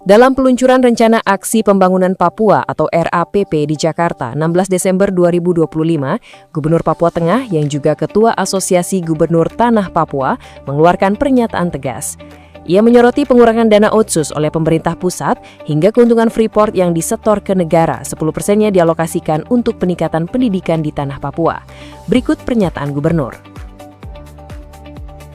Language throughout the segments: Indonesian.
Dalam peluncuran Rencana Aksi Pembangunan Papua atau RAPP di Jakarta 16 Desember 2025, Gubernur Papua Tengah yang juga Ketua Asosiasi Gubernur Tanah Papua mengeluarkan pernyataan tegas. Ia menyoroti pengurangan dana otsus oleh pemerintah pusat hingga keuntungan Freeport yang disetor ke negara, 10%-nya dialokasikan untuk peningkatan pendidikan di Tanah Papua. Berikut pernyataan Gubernur.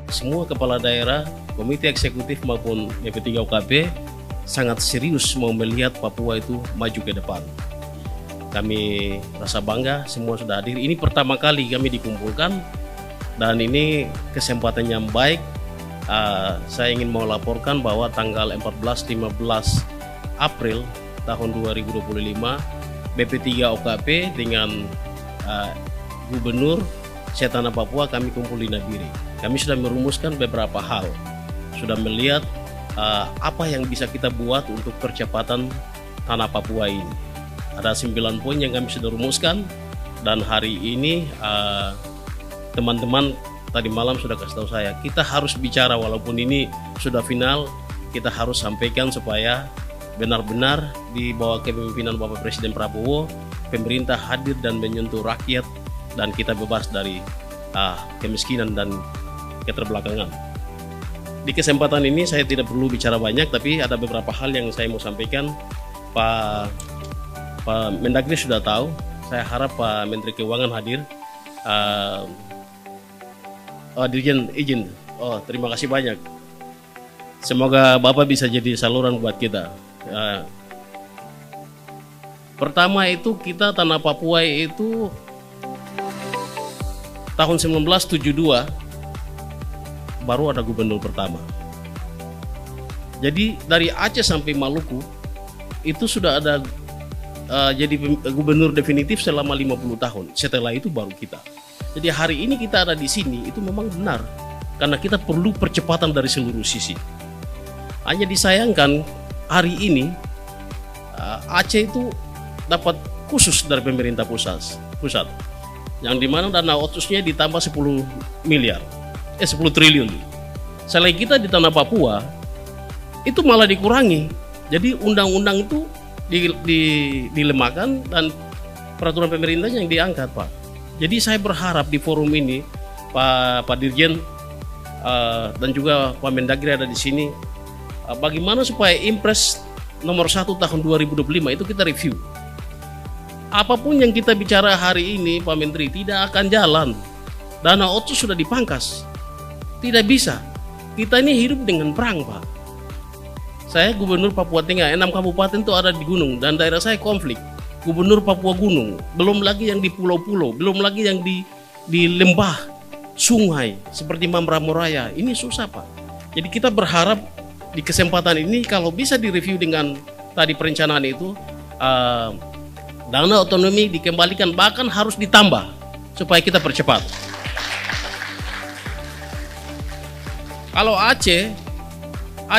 Semua kepala daerah, komite eksekutif maupun BP3OKP sangat serius mau melihat Papua itu maju ke depan. Kami rasa bangga semua sudah hadir. Ini pertama kali kami dikumpulkan dan ini kesempatan yang baik. Saya ingin mau laporkan bahwa tanggal 14-15 April tahun 2025 BP3OKP dengan Gubernur Tanah Papua kami kumpul di Nabire. Kami sudah merumuskan beberapa hal, sudah melihat apa yang bisa kita buat untuk percepatan Tanah Papua ini. Ada 9 poin yang kami sudah rumuskan dan hari ini teman-teman tadi malam sudah kasih tahu saya, kita harus bicara walaupun ini sudah final, kita harus sampaikan supaya benar-benar di bawah kepemimpinan Bapak Presiden Prabowo, pemerintah hadir dan menyentuh rakyat dan kita bebas dari kemiskinan dan keterbelakangan. Di kesempatan ini saya tidak perlu bicara banyak, tapi ada beberapa hal yang saya mau sampaikan. Pak Mendagri sudah tahu, saya harap Pak Menteri Keuangan hadir. Dirjen izin, terima kasih banyak. Semoga Bapak bisa jadi saluran buat kita. Pertama itu kita Tanah Papua itu tahun 1972 baru ada gubernur pertama. Jadi dari Aceh sampai Maluku itu sudah ada jadi gubernur definitif selama 50 tahun. Setelah itu baru kita. Jadi hari ini kita ada di sini itu memang benar karena kita perlu percepatan dari seluruh sisi. Hanya disayangkan hari ini Aceh itu dapat khusus dari pemerintah pusat yang dimana dana otsusnya ditambah 10 triliun. Selain kita di Tanah Papua itu malah dikurangi. Jadi undang-undang itu dilemahkan dan peraturan pemerintah yang diangkat, Pak. Jadi saya berharap di forum ini Pak Dirjen dan juga Pak Mendagri ada di sini, bagaimana supaya Impres nomor 1 tahun 2025 itu kita review. Apapun yang kita bicara hari ini Pak Menteri tidak akan jalan. Dana otsus sudah dipangkas. Tidak bisa. Kita ini hidup dengan perang, Pak. Saya Gubernur Papua Tengah, 6 kabupaten itu ada di gunung dan daerah saya konflik. Gubernur Papua Gunung, belum lagi yang di pulau-pulau, belum lagi yang di lembah, sungai seperti Mamramoraya. Ini susah, Pak. Jadi kita berharap di kesempatan ini kalau bisa direview dengan tadi perencanaan itu, dana otonomi dikembalikan bahkan harus ditambah supaya kita percepat. Kalau Aceh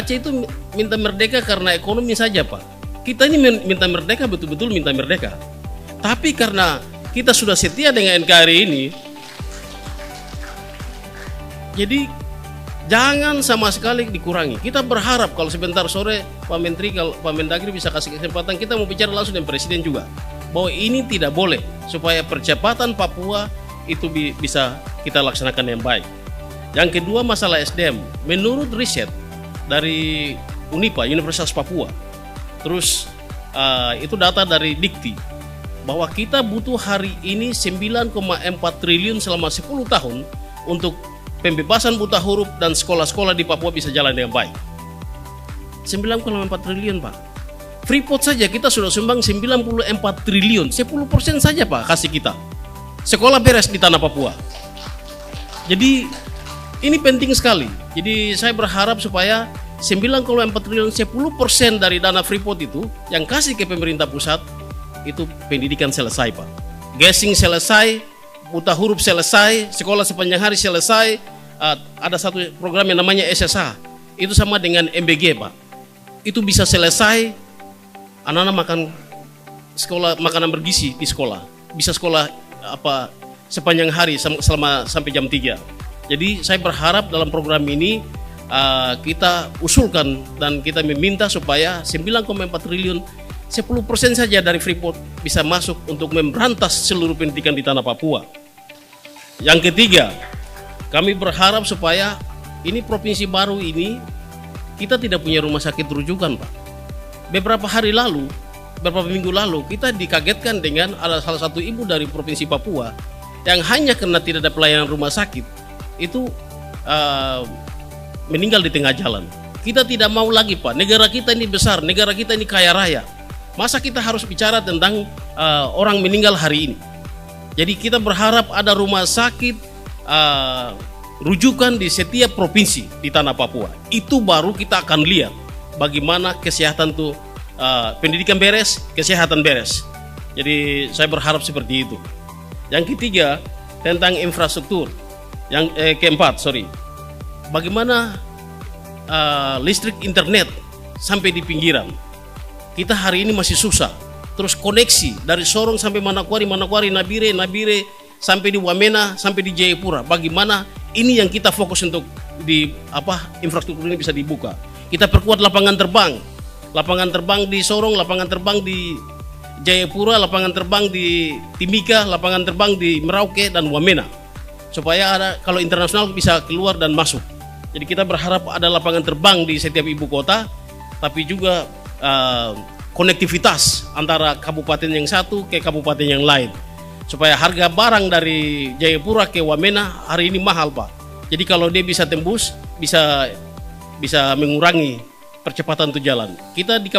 itu minta merdeka karena ekonomi saja, Pak. Kita ini minta merdeka, betul-betul minta merdeka. Tapi karena kita sudah setia dengan NKRI ini, jadi jangan sama sekali dikurangi. Kita berharap kalau sebentar sore Pak Menteri, kalau Pak Mendagri bisa kasih kesempatan, kita mau bicara langsung dengan Presiden juga. Bahwa ini tidak boleh, supaya percepatan Papua itu bisa kita laksanakan yang baik. Yang kedua masalah SDM. Menurut riset dari UNIPA, Universitas Papua, terus itu data dari Dikti, bahwa kita butuh hari ini 9,4 triliun selama 10 tahun untuk pembebasan buta huruf dan sekolah-sekolah di Papua bisa jalan dengan baik. 9,4 triliun, Pak. Freeport saja kita sudah sumbang 94 triliun, 10% saja, Pak, kasih kita. Sekolah beres di Tanah Papua. Jadi ini penting sekali. Jadi saya berharap supaya 9,4 triliun, 10% dari dana Freeport itu yang kasih ke pemerintah pusat itu pendidikan selesai, Pak. Gasing selesai, buta huruf selesai, sekolah sepanjang hari selesai. Ada satu program yang namanya SSA. Itu sama dengan MBG, Pak. Itu bisa selesai, anak-anak makan sekolah makanan bergizi di sekolah. Bisa sekolah sepanjang hari selama sampai jam 3. Jadi saya berharap dalam program ini kita usulkan dan kita meminta supaya 9,4 triliun 10% saja dari Freeport bisa masuk untuk memberantas seluruh pendidikan di tanah Papua. Yang ketiga, kami berharap supaya ini provinsi baru ini kita tidak punya rumah sakit rujukan, Pak. Beberapa minggu lalu kita dikagetkan dengan ada salah satu ibu dari provinsi Papua yang hanya karena tidak ada pelayanan rumah sakit itu meninggal di tengah jalan. Kita tidak mau lagi, Pak. Negara kita ini besar, negara kita ini kaya raya. Masa kita harus bicara tentang orang meninggal hari ini? Jadi kita berharap ada rumah sakit rujukan di setiap provinsi di tanah Papua. Itu baru kita akan lihat bagaimana kesehatan tuh pendidikan beres, kesehatan beres. Jadi saya berharap seperti itu. Yang ketiga tentang infrastruktur. Yang keempat, bagaimana listrik internet sampai di pinggiran. Kita hari ini masih susah. Terus koneksi dari Sorong sampai Manokwari, Nabire sampai di Wamena, sampai di Jayapura. Bagaimana ini yang kita fokus untuk infrastruktur ini bisa dibuka. Kita perkuat lapangan terbang di Sorong, lapangan terbang di Jayapura, lapangan terbang di Timika, lapangan terbang di Merauke dan Wamena. Supaya ada kalau internasional bisa keluar dan masuk. Jadi kita berharap ada lapangan terbang di setiap ibu kota, tapi juga konektivitas antara kabupaten yang satu ke kabupaten yang lain. Supaya harga barang dari Jayapura ke Wamena hari ini mahal, Pak. Jadi kalau dia bisa tembus, bisa mengurangi percepatan itu jalan. Kita di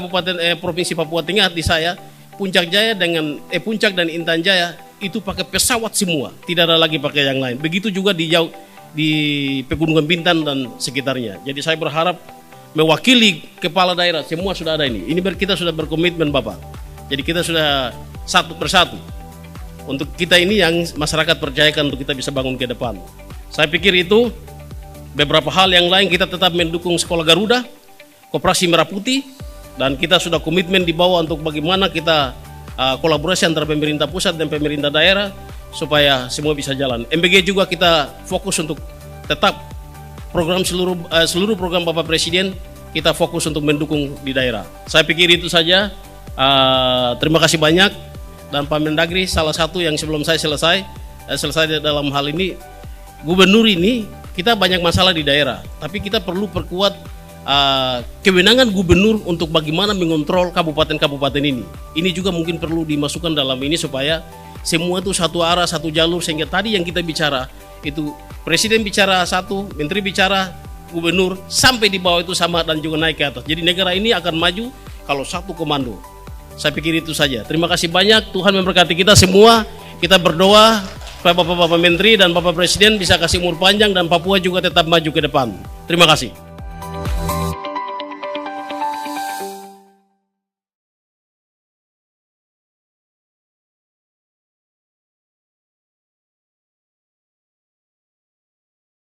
Provinsi Papua Tengah di saya, Puncak dan Intan Jaya itu pakai pesawat semua, tidak ada lagi pakai yang lain. Begitu juga di Pegunungan Bintan dan sekitarnya. Jadi saya berharap mewakili kepala daerah semua sudah ada ini. Ini kita sudah berkomitmen, Bapak. Jadi kita sudah satu persatu. Untuk kita ini yang masyarakat percayakan untuk kita bisa bangun ke depan. Saya pikir itu beberapa hal yang lain kita tetap mendukung Sekolah Garuda, Koperasi Merah Putih, dan kita sudah komitmen di bawah untuk bagaimana kita kolaborasi antara pemerintah pusat dan pemerintah daerah supaya semua bisa jalan. MBG juga kita fokus untuk tetap seluruh program Bapak Presiden kita fokus untuk mendukung di daerah. Saya pikir itu saja. Terima kasih banyak. Dan Pak Mendagri salah satu yang sebelum saya selesai dalam hal ini, gubernur ini kita banyak masalah di daerah, tapi kita perlu perkuat kewenangan gubernur untuk bagaimana mengontrol kabupaten-kabupaten ini. Ini juga mungkin perlu dimasukkan dalam ini supaya semua itu satu arah, satu jalur, sehingga tadi yang kita bicara itu presiden bicara satu, menteri bicara, gubernur sampai di bawah itu sama dan juga naik ke atas. Jadi negara ini akan maju kalau satu komando. Saya pikir itu saja. Terima kasih banyak. Tuhan memberkati kita semua. Kita berdoa supaya Bapak-Bapak Menteri dan Bapak Presiden bisa kasih umur panjang dan Papua juga tetap maju ke depan. Terima kasih.